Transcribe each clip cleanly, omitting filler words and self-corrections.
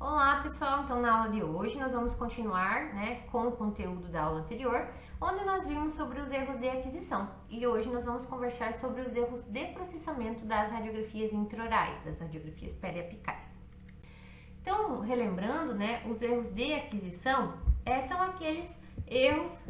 Olá pessoal, então na aula de hoje nós vamos continuar com o conteúdo da aula anterior, onde nós vimos sobre os erros de aquisição e hoje nós vamos conversar sobre os erros de processamento das radiografias intraorais, das radiografias periapicais. Então, relembrando, os erros de aquisição são aqueles erros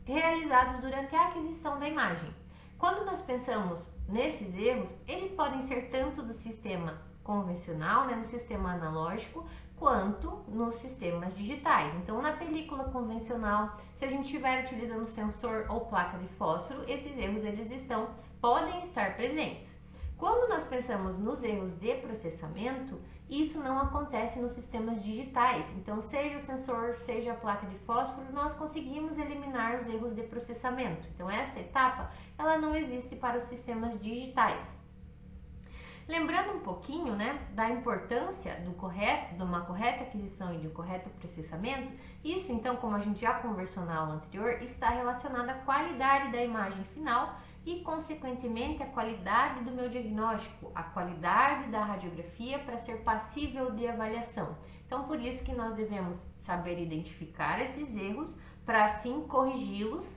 realizados durante a aquisição da imagem. Quando nós pensamos nesses erros, eles podem ser tanto do sistema convencional, no sistema analógico, quanto nos sistemas digitais. Então, na película convencional, se a gente estiver utilizando sensor ou placa de fósforo, esses erros podem estar presentes. Quando nós pensamos nos erros de processamento, isso não acontece nos sistemas digitais. Então, seja o sensor, seja a placa de fósforo, nós conseguimos eliminar os erros de processamento. Então, essa etapa, ela não existe para os sistemas digitais. Lembrando um pouquinho, da importância de uma correta aquisição e de um correto processamento, isso então, como a gente já conversou na aula anterior, está relacionado à qualidade da imagem final e, consequentemente, à qualidade do meu diagnóstico, à qualidade da radiografia para ser passível de avaliação. Então, por isso que nós devemos saber identificar esses erros para assim corrigi-los,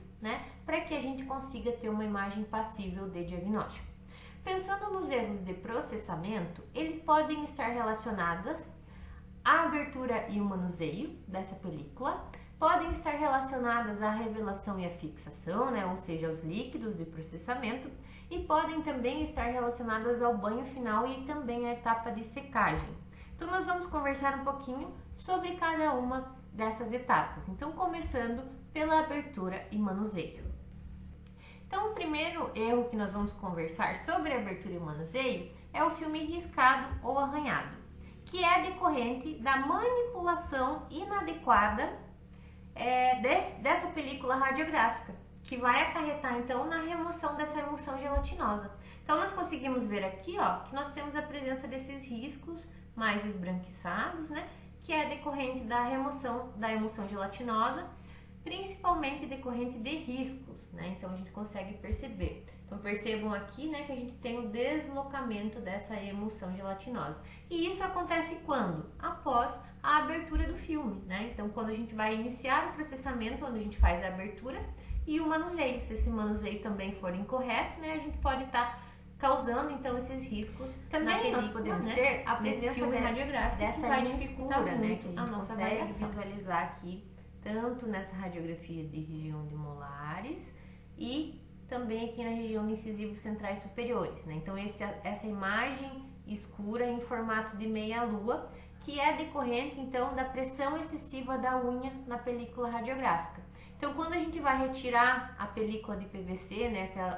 para que a gente consiga ter uma imagem passível de diagnóstico. Pensando nos erros de processamento, eles podem estar relacionados à abertura e o manuseio dessa película, podem estar relacionadas à revelação e à fixação, ou seja, aos líquidos de processamento, e podem também estar relacionadas ao banho final e também à etapa de secagem. Então, nós vamos conversar um pouquinho sobre cada uma dessas etapas. Então, começando pela abertura e manuseio. Então, o primeiro erro que nós vamos conversar sobre abertura e manuseio é o filme riscado ou arranhado, que é decorrente da manipulação inadequada dessa película radiográfica, que vai acarretar então na remoção dessa emulsão gelatinosa. Então, nós conseguimos ver aqui que nós temos a presença desses riscos mais esbranquiçados, que é decorrente da remoção da emulsão gelatinosa, principalmente decorrente de riscos, então a gente consegue perceber. Então percebam aqui, que a gente tem o deslocamento dessa emulsão gelatinosa. E isso acontece quando? Após a abertura do filme, Então quando a gente vai iniciar o processamento, onde a gente faz a abertura e o manuseio. Se esse manuseio também for incorreto, a gente pode estar causando então esses riscos. Também nós podemos ter a presença radiográfica dessa linha escura, que a gente consegue visualizar aqui tanto nessa radiografia de região de molares e também aqui na região de incisivos centrais superiores, Então, essa imagem escura em formato de meia-lua, que é decorrente, então, da pressão excessiva da unha na película radiográfica. Então, quando a gente vai retirar a película de PVC,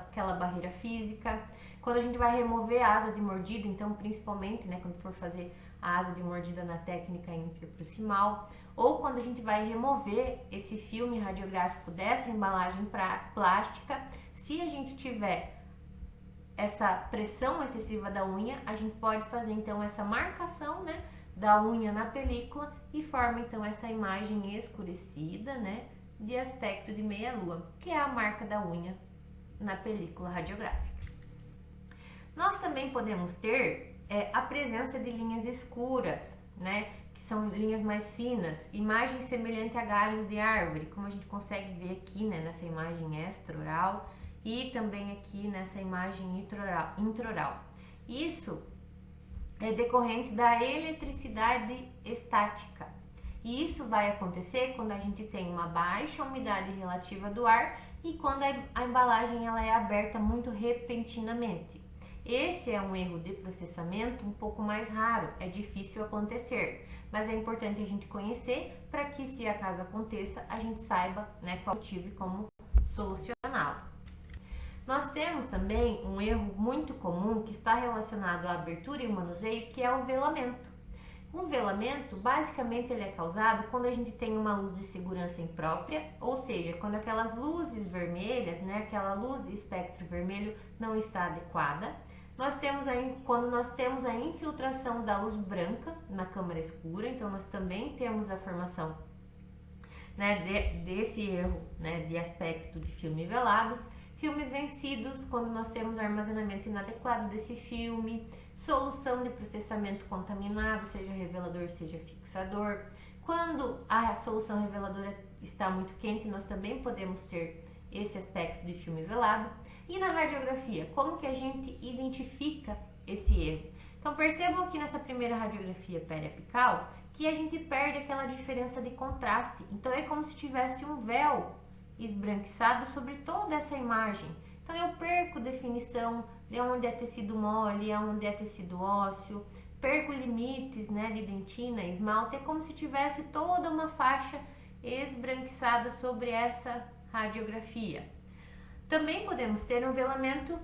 aquela barreira física, quando a gente vai remover a asa de mordida, então, principalmente, quando for fazer a asa de mordida na técnica interproximal, ou quando a gente vai remover esse filme radiográfico dessa embalagem plástica, se a gente tiver essa pressão excessiva da unha, a gente pode fazer então essa marcação, da unha na película e forma então essa imagem escurecida, de aspecto de meia-lua, que é a marca da unha na película radiográfica. Nós também podemos ter a presença de linhas escuras, que são linhas mais finas, imagem semelhante a galhos de árvore, como a gente consegue ver aqui, nessa imagem extraoral e também aqui nessa imagem intraoral. Isso é decorrente da eletricidade estática. E isso vai acontecer quando a gente tem uma baixa umidade relativa do ar e quando a embalagem ela é aberta muito repentinamente. Esse é um erro de processamento um pouco mais raro, é difícil acontecer, mas é importante a gente conhecer para que, se acaso aconteça, a gente saiba qual o motivo e como solucioná-lo. Nós temos também um erro muito comum que está relacionado à abertura e manuseio, que é o velamento. O velamento, basicamente, ele é causado quando a gente tem uma luz de segurança imprópria, ou seja, quando aquelas luzes vermelhas, aquela luz de espectro vermelho não está adequada. Quando nós temos a infiltração da luz branca na câmara escura, então nós também temos a formação desse erro de aspecto de filme velado. Filmes vencidos, quando nós temos armazenamento inadequado desse filme. solução de processamento contaminada, seja revelador, seja fixador. Quando a solução reveladora está muito quente, nós também podemos ter esse aspecto de filme velado. E na radiografia, como que a gente identifica esse erro? Então percebam aqui nessa primeira radiografia periapical que a gente perde aquela diferença de contraste. Então é como se tivesse um véu esbranquiçado sobre toda essa imagem. Então eu perco definição de onde é tecido mole, onde é tecido ósseo, perco limites, né, de dentina, esmalte, é como se tivesse toda uma faixa esbranquiçada sobre essa radiografia. Também podemos ter um velamento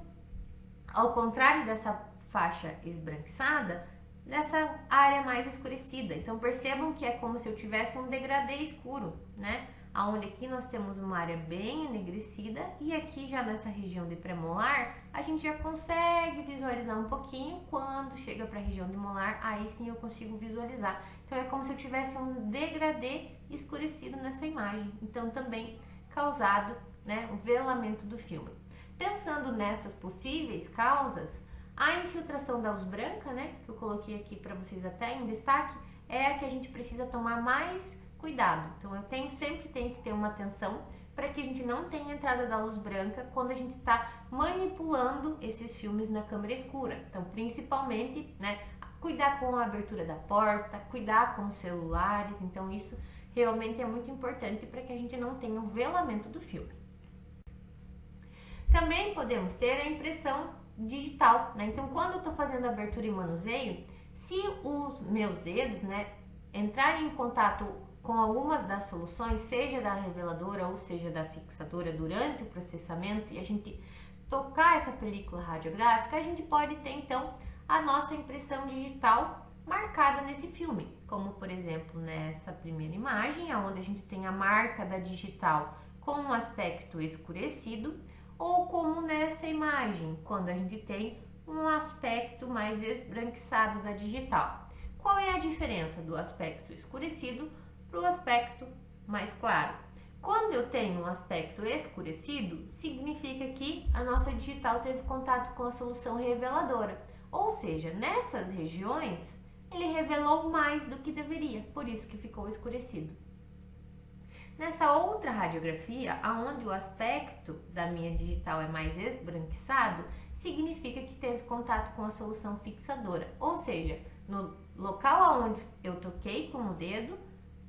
ao contrário dessa faixa esbranquiçada, dessa área mais escurecida. Então percebam que é como se eu tivesse um degradê escuro, né? Onde aqui nós temos uma área bem enegrecida e aqui já nessa região de premolar a gente já consegue visualizar um pouquinho. Quando chega para a região de molar, aí sim eu consigo visualizar. Então é como se eu tivesse um degradê escurecido nessa imagem, então também causado, né, o velamento do filme. Pensando nessas possíveis causas, a infiltração da luz branca, né, que eu coloquei aqui para vocês até em destaque, é a que a gente precisa tomar mais cuidado. Então eu sempre tenho que ter uma atenção para que a gente não tenha entrada da luz branca quando a gente está manipulando esses filmes na câmera escura. Então principalmente, né, cuidar com a abertura da porta, cuidar com os celulares. Então isso realmente é muito importante para que a gente não tenha o velamento do filme. Também podemos ter a impressão digital, né? Então quando eu estou fazendo abertura e manuseio, se os meus dedos, né, entrarem em contato com algumas das soluções, seja da reveladora ou seja da fixadora durante o processamento, e a gente tocar essa película radiográfica, a gente pode ter então a nossa impressão digital marcada nesse filme, como por exemplo nessa primeira imagem, onde a gente tem a marca da digital com um aspecto escurecido, ou como nessa imagem, quando a gente tem um aspecto mais esbranquiçado da digital. Qual é a diferença do aspecto escurecido para o aspecto mais claro? Quando eu tenho um aspecto escurecido, significa que a nossa digital teve contato com a solução reveladora, ou seja, nessas regiões ele revelou mais do que deveria, por isso que ficou escurecido. Nessa outra radiografia, onde o aspecto da minha digital é mais esbranquiçado, significa que teve contato com a solução fixadora, ou seja, no local onde eu toquei com o dedo,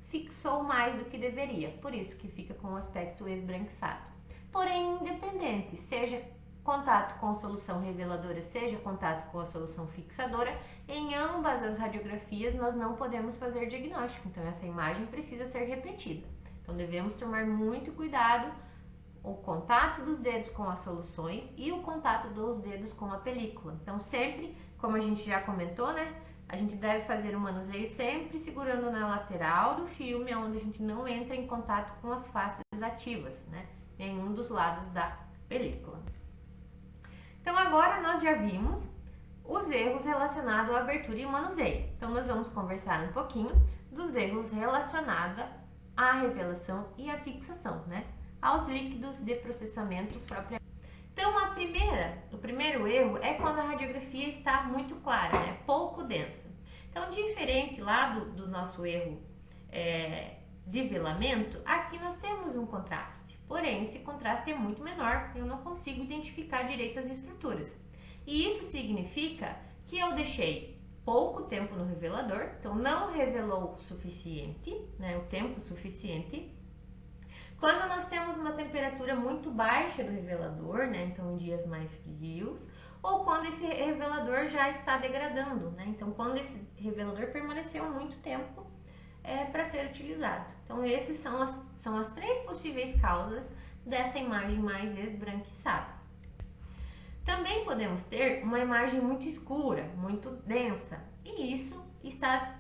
fixou mais do que deveria, por isso que fica com o aspecto esbranquiçado. Porém, independente, seja contato com a solução reveladora, seja contato com a solução fixadora, em ambas as radiografias nós não podemos fazer diagnóstico, então essa imagem precisa ser repetida. Então devemos tomar muito cuidado o contato dos dedos com as soluções e o contato dos dedos com a película. Então sempre, como a gente já comentou, né, a gente deve fazer o manuseio sempre segurando na lateral do filme, onde a gente não entra em contato com as faces ativas, né, nenhum dos lados da película. Então agora nós já vimos os erros relacionados à abertura e manuseio. Então nós vamos conversar um pouquinho dos erros relacionados à revelação e à fixação, né, aos líquidos de processamento propriamente. Então o primeiro erro é quando a radiografia está muito clara, né, pouco densa. Então diferente lá do nosso erro de velamento, aqui nós temos um contraste. Porém, esse contraste é muito menor, eu não consigo identificar direito as estruturas. E isso significa que eu deixei pouco tempo no revelador, então não revelou o suficiente, né, o tempo suficiente. Quando nós temos uma temperatura muito baixa do revelador, né, então em dias mais frios, ou quando esse revelador já está degradando, né, então quando esse revelador permaneceu muito tempo para ser utilizado. Então essas são as três possíveis causas dessa imagem mais esbranquiçada. Também podemos ter uma imagem muito escura, muito densa, e isso está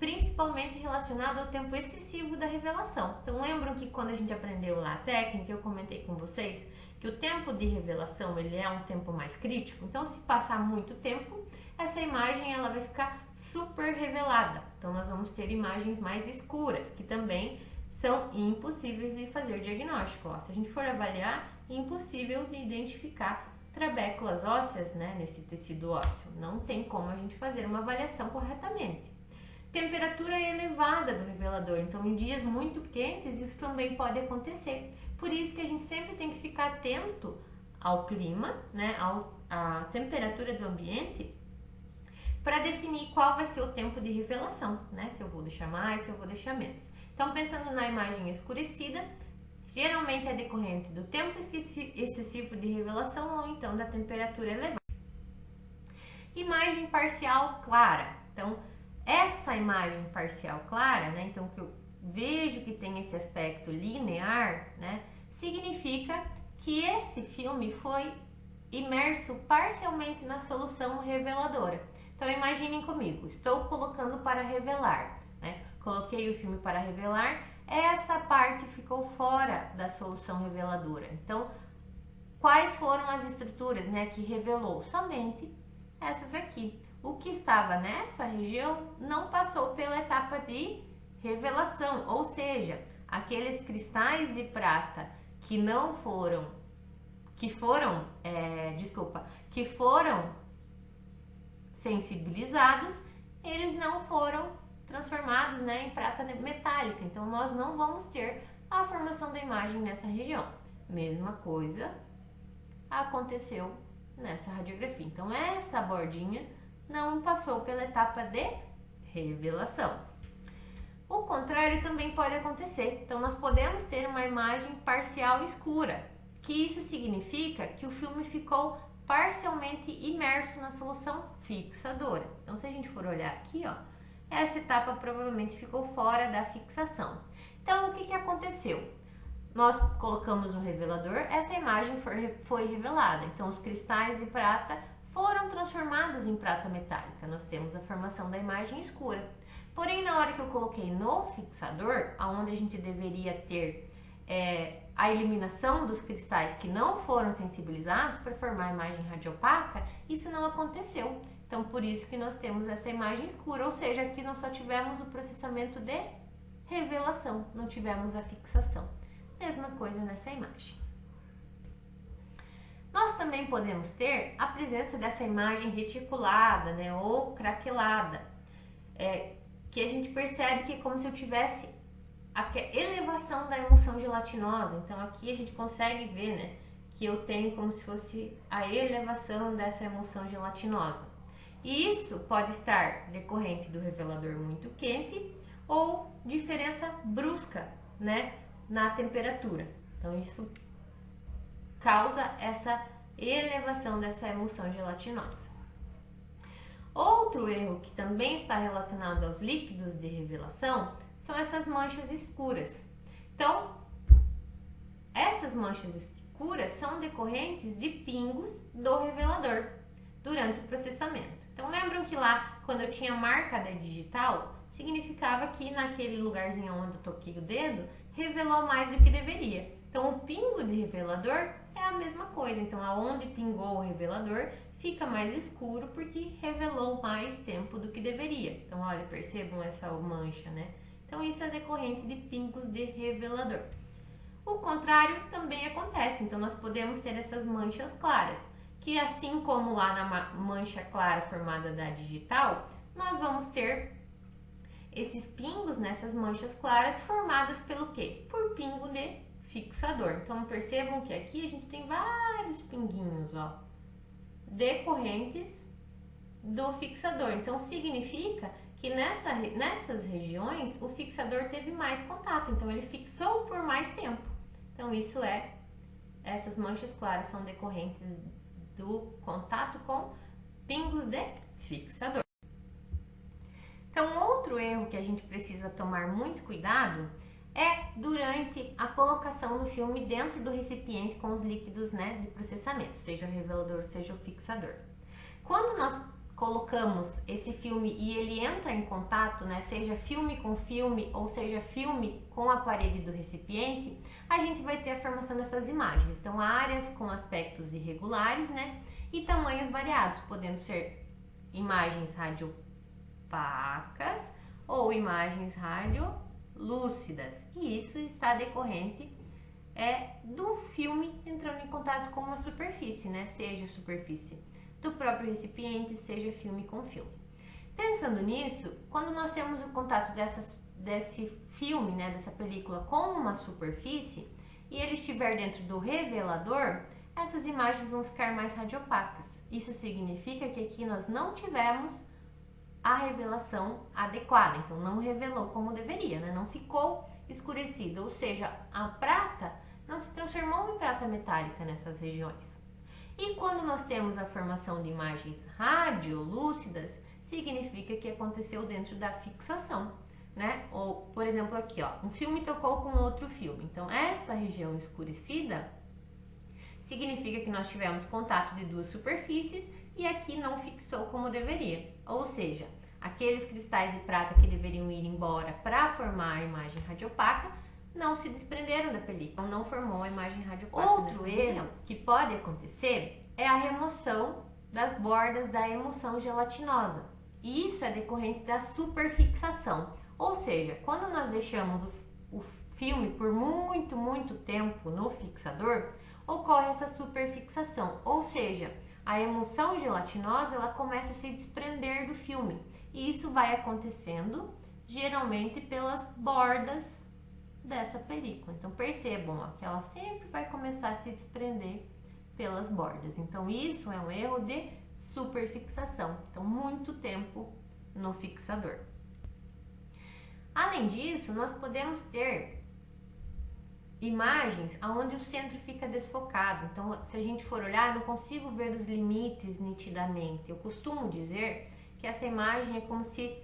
principalmente relacionado ao tempo excessivo da revelação. Então lembram que quando a gente aprendeu lá a técnica, eu comentei com vocês que o tempo de revelação ele é um tempo mais crítico, então se passar muito tempo, essa imagem ela vai ficar super revelada. Então nós vamos ter imagens mais escuras, que também são impossíveis de fazer diagnóstico. Se a gente for avaliar, é impossível de identificar trabéculas ósseas, né, nesse tecido ósseo. Não tem como a gente fazer uma avaliação corretamente. Temperatura elevada do revelador, então em dias muito quentes isso também pode acontecer. Por isso que a gente sempre tem que ficar atento ao clima, né, à temperatura do ambiente, para definir qual vai ser o tempo de revelação, né, se eu vou deixar mais, se eu vou deixar menos. Então, pensando na imagem escurecida, geralmente é decorrente do tempo excessivo de revelação ou então da temperatura elevada. Imagem parcial clara. Então, essa imagem parcial clara, né, então que eu vejo que tem esse aspecto linear, né, significa que esse filme foi imerso parcialmente na solução reveladora. Então imaginem comigo, estou colocando para revelar, né, coloquei o filme para revelar, essa parte ficou fora da solução reveladora. Então, quais foram as estruturas, né, que revelou? Somente essas aqui. O que estava nessa região não passou pela etapa de revelação, ou seja, aqueles cristais de prata que foram sensibilizados, eles não foram transformados, né, em prata metálica. Então nós não vamos ter a formação da imagem nessa região. Mesma coisa aconteceu nessa radiografia. Então essa bordinha não passou pela etapa de revelação. O contrário também pode acontecer. Então nós podemos ter uma imagem parcial escura, que isso significa que o filme ficou parcialmente imerso na solução fixadora. Então se a gente for olhar aqui, ó, essa etapa provavelmente ficou fora da fixação. Então o que aconteceu? Nós colocamos no revelador, essa imagem foi revelada. Então os cristais de prata foram transformados em prata metálica. Nós temos a formação da imagem escura. Porém, na hora que eu coloquei no fixador, onde a gente deveria ter a eliminação dos cristais que não foram sensibilizados para formar a imagem radiopaca, isso não aconteceu. Então, por isso que nós temos essa imagem escura, ou seja, aqui nós só tivemos o processamento de revelação, não tivemos a fixação. Mesma coisa nessa imagem. Nós também podemos ter a presença dessa imagem reticulada, né, ou craquelada, que a gente percebe que é como se eu tivesse a elevação da emulsão gelatinosa. Então aqui a gente consegue ver, né, que eu tenho como se fosse a elevação dessa emulsão gelatinosa. E isso pode estar decorrente do revelador muito quente ou diferença brusca, né, na temperatura. Então isso causa essa elevação dessa emulsão gelatinosa. Outro erro que também está relacionado aos líquidos de revelação são essas manchas escuras. Então, essas manchas escuras são decorrentes de pingos do revelador durante o processamento. Então, lembram que lá, quando eu tinha marca da digital, significava que naquele lugarzinho onde eu toquei o dedo, revelou mais do que deveria. Então, o pingo de revelador é a mesma coisa. Então, aonde pingou o revelador, fica mais escuro porque revelou mais tempo do que deveria. Então, olha, percebam essa mancha, né? Então, isso é decorrente de pingos de revelador. O contrário também acontece. Então, nós podemos ter essas manchas claras, que assim como lá na mancha clara formada da digital, nós vamos ter esses pingos nessas manchas claras formadas pelo quê? Por pingo de fixador. Então, percebam que aqui a gente tem vários pinguinhos, ó, decorrentes do fixador. Então, significa que nessas regiões o fixador teve mais contato, então ele fixou por mais tempo. Então, essas manchas claras são decorrentes do contato com pingos de fixador. Então, outro erro que a gente precisa tomar muito cuidado é durante a colocação do filme dentro do recipiente com os líquidos, né, de processamento, seja o revelador, seja o fixador. Quando nós colocamos esse filme e ele entra em contato, né, seja filme com filme ou seja filme com a parede do recipiente, a gente vai ter a formação dessas imagens. Então, áreas com aspectos irregulares, né, e tamanhos variados, podendo ser imagens radiopacas ou imagens radiolúcidas. E isso está decorrente do filme entrando em contato com uma superfície, né? Seja superfície do próprio recipiente, seja filme com filme. Pensando nisso, quando nós temos o contato desse filme, né, dessa película com uma superfície e ele estiver dentro do revelador, essas imagens vão ficar mais radiopacas. Isso significa que aqui nós não tivemos a revelação adequada, então não revelou como deveria, né? Não ficou escurecida, ou seja, a prata não se transformou em prata metálica nessas regiões. E quando nós temos a formação de imagens radiolúcidas, significa que aconteceu dentro da fixação, né? Ou, por exemplo, aqui, ó, um filme tocou com outro filme. Então, essa região escurecida significa que nós tivemos contato de duas superfícies e aqui não fixou como deveria. Ou seja, aqueles cristais de prata que deveriam ir embora para formar a imagem radiopaca não se desprenderam da película, não formou a imagem radiopaca. Outro erro que pode acontecer é a remoção das bordas da emulsão gelatinosa. E isso é decorrente da superfixação. Ou seja, quando nós deixamos o filme por muito tempo no fixador, ocorre essa superfixação. Ou seja, a emulsão gelatinosa ela começa a se desprender do filme. E isso vai acontecendo geralmente pelas bordas dessa película. Então percebam ó, que ela sempre vai começar a se desprender pelas bordas. Então isso é um erro de superfixação. Então muito tempo no fixador. Além disso, nós podemos ter imagens onde o centro fica desfocado. Então, se a gente for olhar, eu não consigo ver os limites nitidamente. Eu costumo dizer que essa imagem é como se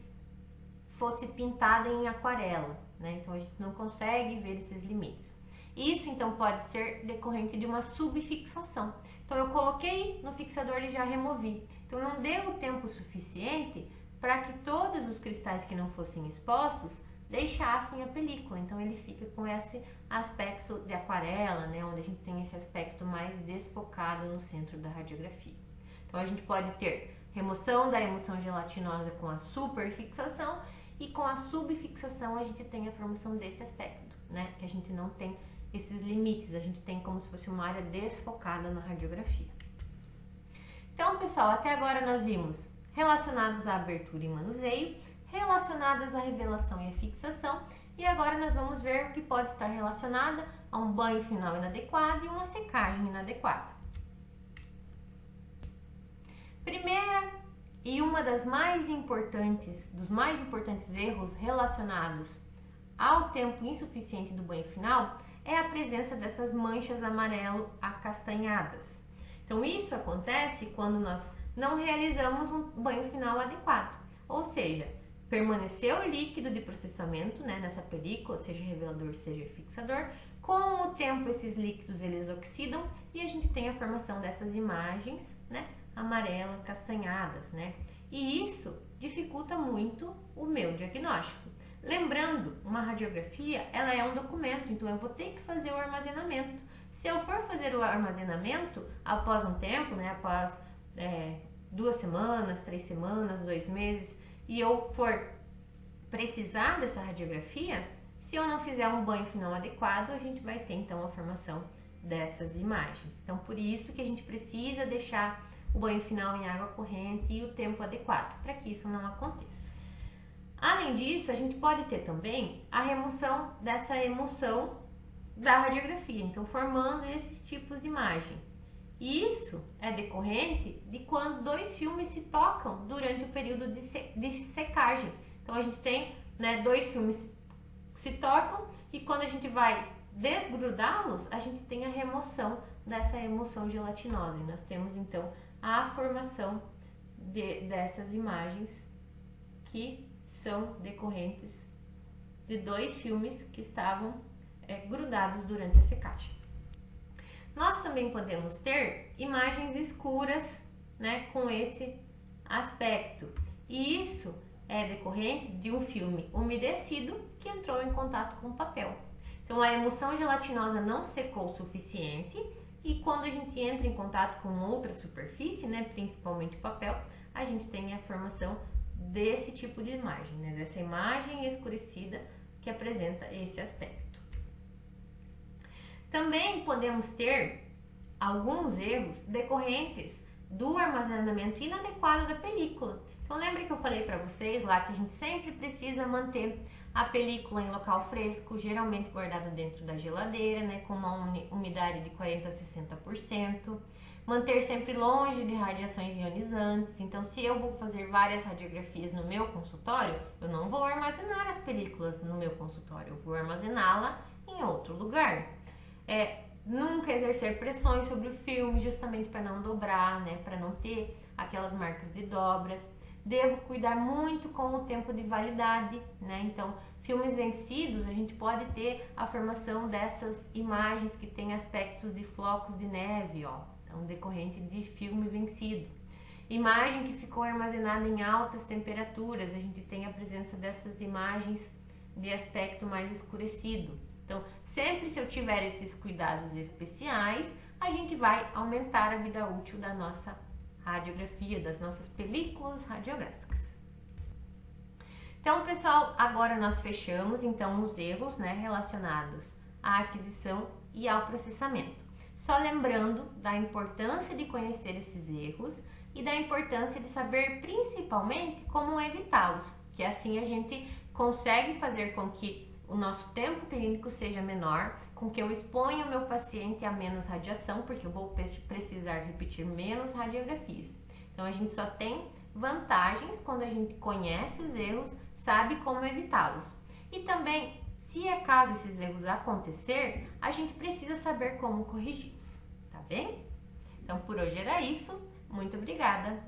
fosse pintada em aquarela, né? Então, a gente não consegue ver esses limites. Isso, então, pode ser decorrente de uma subfixação. Então, eu coloquei no fixador e já removi. Então, não deu tempo suficiente para que todos os cristais que não fossem expostos deixassem a película. Então, ele fica com esse aspecto de aquarela, né? Onde a gente tem esse aspecto mais desfocado no centro da radiografia. Então, a gente pode ter remoção da emulsão gelatinosa com a superfixação e com a subfixação a gente tem a formação desse aspecto, né? Que a gente não tem esses limites, a gente tem como se fosse uma área desfocada na radiografia. Então, pessoal, até agora nós vimos relacionados à abertura e manuseio, relacionadas à revelação e à fixação, e agora nós vamos ver o que pode estar relacionada a um banho final inadequado e uma secagem inadequada. Primeira e uma dos mais importantes erros relacionados ao tempo insuficiente do banho final é a presença dessas manchas amarelo acastanhadas. Então isso acontece quando nós não realizamos um banho final adequado, ou seja, permaneceu o líquido de processamento, né, nessa película, seja revelador, seja fixador. Com o tempo esses líquidos eles oxidam e a gente tem a formação dessas imagens, né, amarelo castanhadas, né? E isso dificulta muito o meu diagnóstico. Lembrando, uma radiografia, ela é um documento, então eu vou ter que fazer o armazenamento. Se eu for fazer o armazenamento após um tempo, né, após 2 semanas, 3 semanas, 2 meses, e eu for precisar dessa radiografia, se eu não fizer um banho final adequado, a gente vai ter então a formação dessas imagens. Então, por isso que a gente precisa deixar o banho final em água corrente e o tempo adequado, para que isso não aconteça. Além disso, a gente pode ter também a remoção dessa emulsão da radiografia, então formando esses tipos de imagem. Isso é decorrente de quando 2 filmes se tocam durante o período de secagem. Então a gente tem, né, 2 filmes se tocam e quando a gente vai desgrudá-los, a gente tem a remoção dessa emulsão gelatinosa. E nós temos então a formação dessas imagens que são decorrentes de 2 filmes que estavam grudados durante a secagem. Nós também podemos ter imagens escuras, né, com esse aspecto. E isso é decorrente de um filme umedecido que entrou em contato com o papel. Então a emulsão gelatinosa não secou o suficiente e quando a gente entra em contato com outra superfície, né, principalmente o papel, a gente tem a formação desse tipo de imagem, né, dessa imagem escurecida que apresenta esse aspecto. Também podemos ter alguns erros decorrentes do armazenamento inadequado da película. Então lembra que eu falei para vocês lá que a gente sempre precisa manter a película em local fresco, geralmente guardado dentro da geladeira, né, com uma umidade de 40 a 60%. Manter sempre longe de radiações ionizantes. Então, se eu vou fazer várias radiografias no meu consultório, eu não vou armazenar as películas no meu consultório, eu vou armazená-la em outro lugar. Nunca exercer pressões sobre o filme, justamente para não dobrar, né, para não ter aquelas marcas de dobras. Devo cuidar muito com o tempo de validade, né? Então, filmes vencidos, a gente pode ter a formação dessas imagens que têm aspectos de flocos de neve, ó, então decorrente de filme vencido. Imagem que ficou armazenada em altas temperaturas, a gente tem a presença dessas imagens de aspecto mais escurecido. Então, sempre se eu tiver esses cuidados especiais, a gente vai aumentar a vida útil da nossa radiografia, das nossas películas radiográficas. Então, pessoal, agora nós fechamos então os erros, né, relacionados à aquisição e ao processamento. Só lembrando da importância de conhecer esses erros e da importância de saber principalmente como evitá-los, que assim a gente consegue fazer com que o nosso tempo clínico seja menor, com que eu exponha o meu paciente a menos radiação, porque eu vou precisar repetir menos radiografias. Então, a gente só tem vantagens quando a gente conhece os erros, sabe como evitá-los. E também, se é caso esses erros acontecer, a gente precisa saber como corrigi-los, tá bem? Então, por hoje era isso. Muito obrigada!